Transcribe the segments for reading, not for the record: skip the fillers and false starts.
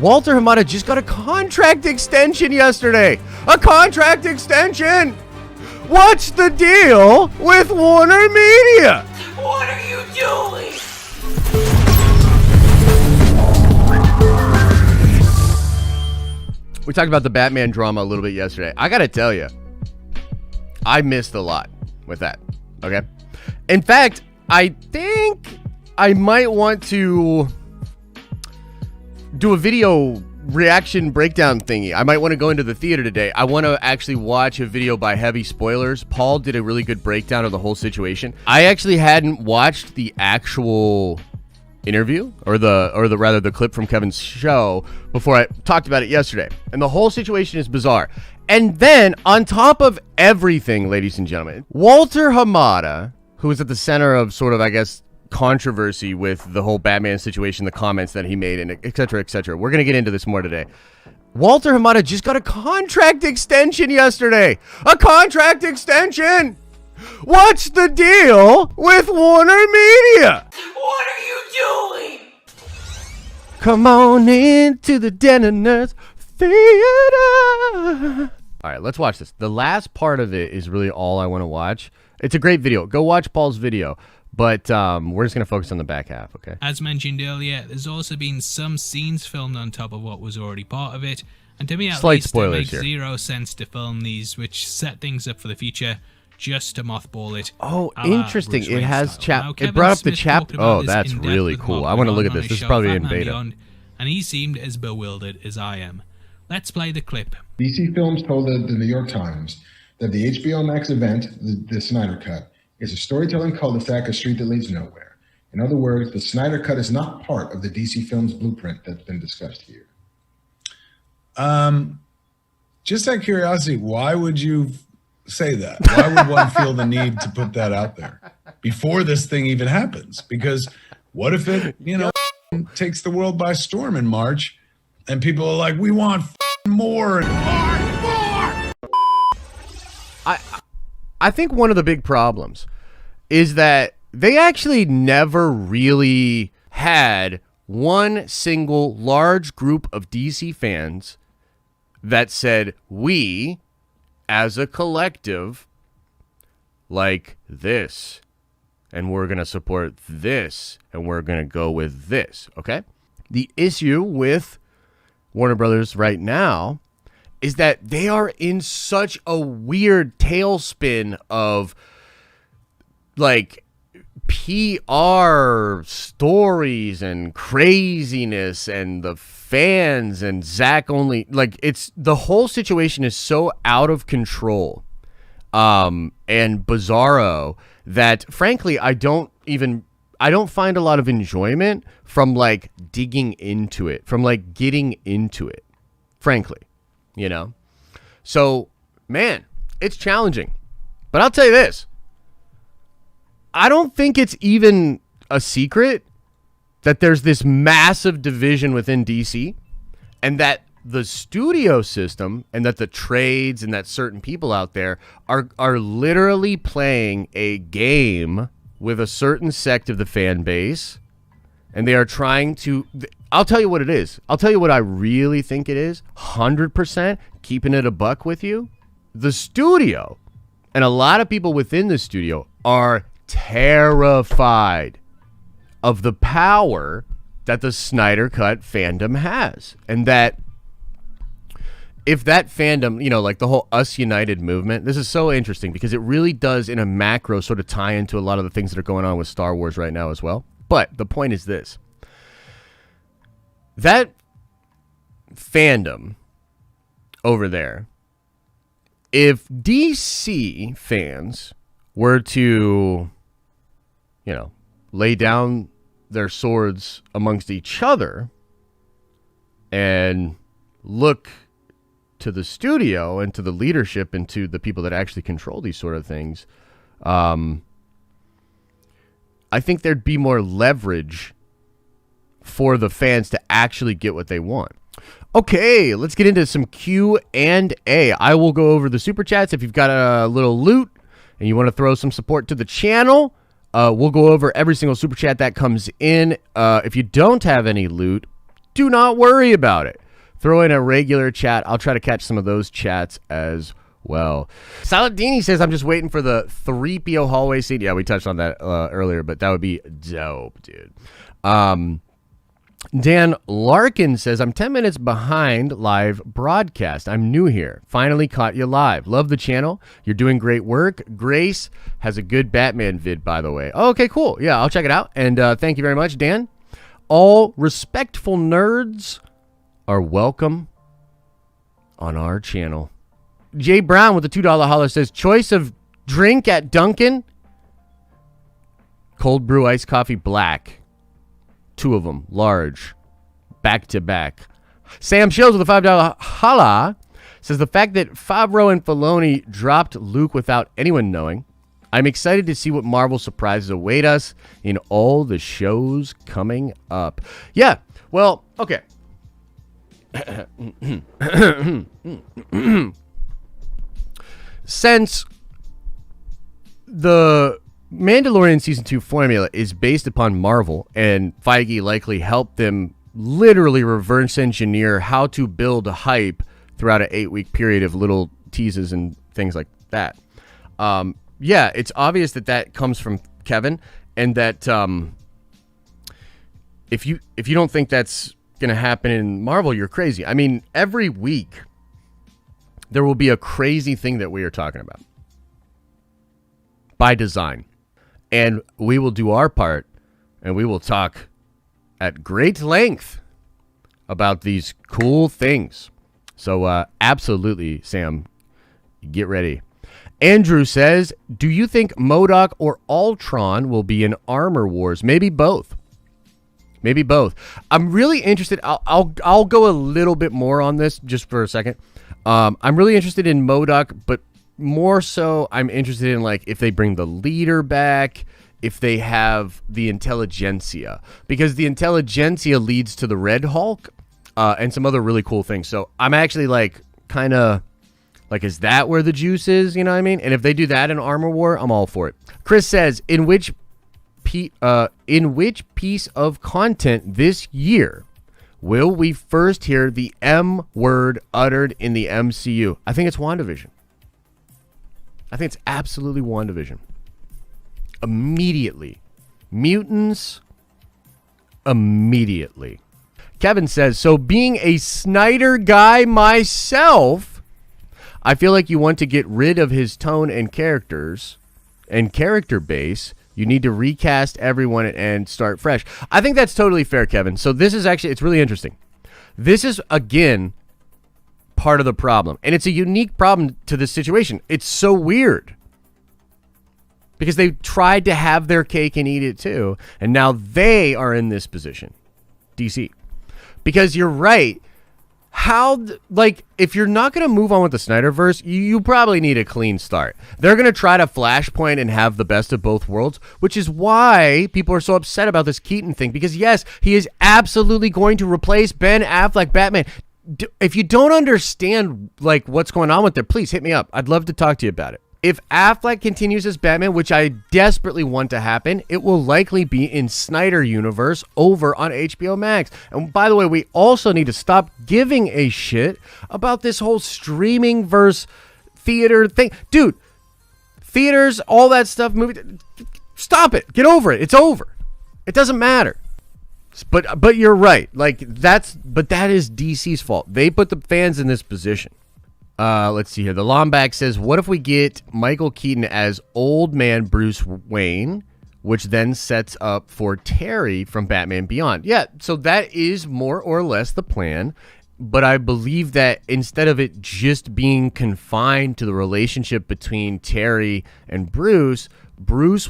Walter Hamada just got a contract extension yesterday. A contract extension! What's the deal with Warner Media? What are you doing? We talked about the Batman drama a little bit yesterday. I gotta tell you, I missed a lot with that, okay? In fact, I think I might want to do a video reaction breakdown thingy. I might want to go into the theater today. I want to actually watch a video by Heavy Spoilers. Paul did a really good breakdown of the whole situation. I actually hadn't watched the actual interview or the clip from Kevin's show before I talked about it yesterday. And the whole situation is bizarre. And then on top of everything, ladies and gentlemen, Walter Hamada, who is at the center of sort of, I guess, controversy with the whole Batman situation, the comments that he made, and et cetera, et cetera. We're going to get into this more today. Walter Hamada just got a contract extension yesterday. A contract extension! What's the deal with Warner Media? What are you doing? Come on into the Den of Nerds Theater. All right, let's watch this. The last part of it is really all I want to watch. It's a great video. Go watch Paul's video. But we're just going to focus on the back half, okay? As mentioned earlier, there's also been some scenes filmed on top of what was already part of it. And to me, at Slight least, it spoilers makes here. zero sense to film these, which set things up for the future, just to mothball it. Oh, a la interesting. Bruce It Wayne has style. Now, it Kevin brought up the Smith chap. talked about Oh, this that's in depth really with cool. what I want to went look at on this. his This is show, probably in Batman beta. Beyond, and he seemed as bewildered as I am. Let's play the clip. DC Films told the New York Times that the HBO Max event, the Snyder Cut, is a storytelling cul-de-sac, a street that leads nowhere. In other words, the Snyder Cut is not part of the DC Films blueprint that's been discussed here. Just out of curiosity, why would you say that? Why would one feel the need to put that out there before this thing even happens? Because what if it, takes the world by storm in March and people are like, we want more and more. I think one of the big problems is that they actually never really had one single large group of DC fans that said, we, as a collective, like this, and we're going to support this, and we're going to go with this, okay? The issue with Warner Brothers right now is that they are in such a weird tailspin of, like, PR stories and craziness and the fans and Zack only, like, it's the whole situation is so out of control and bizarro that frankly I don't find a lot of enjoyment from like digging into it, from like getting into it, frankly, so man, it's challenging. But I'll tell you this, I don't think it's even a secret that there's this massive division within DC and that the studio system and that the trades and that certain people out there are literally playing a game with a certain sect of the fan base, and they are trying to, I'll tell you what it is. I'll tell you what I really think it is. 100% keeping it a buck with you. The studio and a lot of people within the studio are terrified of the power that the Snyder Cut fandom has, and that if that fandom, like the whole Us United movement, this is so interesting because it really does in a macro sort of tie into a lot of the things that are going on with Star Wars right now as well. But the point is this, that fandom over there, if DC fans were to lay down their swords amongst each other and look to the studio and to the leadership and to the people that actually control these sort of things, I think there'd be more leverage for the fans to actually get what they want. Okay, let's get into some Q&A. I will go over the super chats. If you've got a little loot and you want to throw some support to the channel, we'll go over every single super chat that comes in. If you don't have any loot, do not worry about it. Throw in a regular chat. I'll try to catch some of those chats as well. Saladini says, I'm just waiting for the 3PO hallway scene. Yeah, we touched on that earlier, but that would be dope, dude. Dan Larkin says, I'm 10 minutes behind live broadcast. I'm new here. Finally caught you live. Love the channel. You're doing great work. Grace has a good Batman vid, by the way. Oh, okay, cool. Yeah, I'll check it out. And thank you very much, Dan. All respectful nerds are welcome on our channel. Jay Brown with the $2 holler says, choice of drink at Dunkin'? Cold brew iced coffee black. 2 of them, large, back to back. Sam Shields with a $5 holla says, the fact that Favreau and Filoni dropped Luke without anyone knowing. I'm excited to see what Marvel surprises await us in all the shows coming up. Yeah, well, okay. Since the Mandalorian Season 2 formula is based upon Marvel, and Feige likely helped them literally reverse engineer how to build a hype throughout an 8-week period of little teases and things like that. Yeah, it's obvious that that comes from Kevin, and that if you don't think that's going to happen in Marvel, you're crazy. I mean, every week there will be a crazy thing that we are talking about by design. And we will do our part, and we will talk at great length about these cool things. So absolutely, Sam, get ready. Andrew says, do you think MODOK or Ultron will be in Armor Wars? Maybe both. Maybe both. I'm really interested. I'll go a little bit more on this just for a second. I'm really interested in MODOK, but more so I'm interested in, like, if they bring the leader back, if they have the intelligentsia, because the intelligentsia leads to the Red Hulk and some other really cool things. So I'm actually like kind of like, is that where the juice is? You know what I mean? And if they do that in Armor War, I'm all for it. Chris says, in which piece of content this year will we first hear the M word uttered in the MCU? I think it's WandaVision. I think it's absolutely WandaVision. Immediately. Mutants. Immediately. Kevin says, so being a Snyder guy myself, I feel like you want to get rid of his tone and characters and character base. You need to recast everyone and start fresh. I think that's totally fair, Kevin. So this is actually, it's really interesting. This is, again, part of the problem. And it's a unique problem to this situation. It's so weird. Because they tried to have their cake and eat it too. And now they are in this position. DC. Because you're right. If you're not going to move on with the Snyderverse, you probably need a clean start. They're going to try to flashpoint and have the best of both worlds, which is why people are so upset about this Keaton thing. Because yes, he is absolutely going to replace Ben Affleck Batman. If you don't understand like what's going on with it, please hit me up. I'd love to talk to you about it. If Affleck continues as Batman, which I desperately want to happen, it will likely be in Snyder Universe over on HBO Max. And by the way, we also need to stop giving a shit about this whole streaming versus theater thing. Dude, theaters, all that stuff, movie, stop it. Get over it. It's over. It doesn't matter. But you're right. Like that is DC's fault. They put the fans in this position. Let's see here. The Lomback says, what if we get Michael Keaton as old man Bruce Wayne, which then sets up for Terry from Batman Beyond? Yeah, so that is more or less the plan. But I believe that instead of it just being confined to the relationship between Terry and Bruce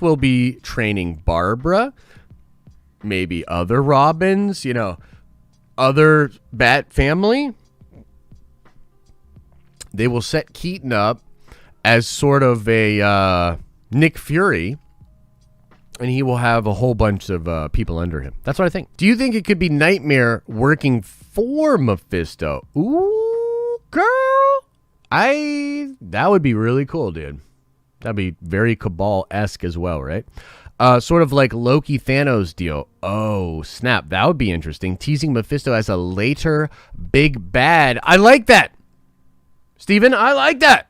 will be training Barbara, maybe other Robins, other Bat family. They will set Keaton up as sort of a Nick Fury, and he will have a whole bunch of people under him. That's what I think. Do you think it could be Nightmare working for Mephisto? Ooh, girl. That would be really cool, dude. That'd be very Cabal-esque as well, right? Sort of like Loki Thanos deal. Oh, snap. That would be interesting. Teasing Mephisto as a later big bad. I like that. Steven, I like that.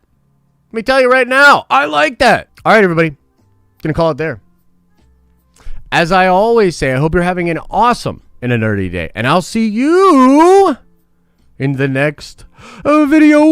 Let me tell you right now. I like that. All right, everybody. Gonna call it there. As I always say, I hope you're having an awesome and a nerdy day. And I'll see you in the next video.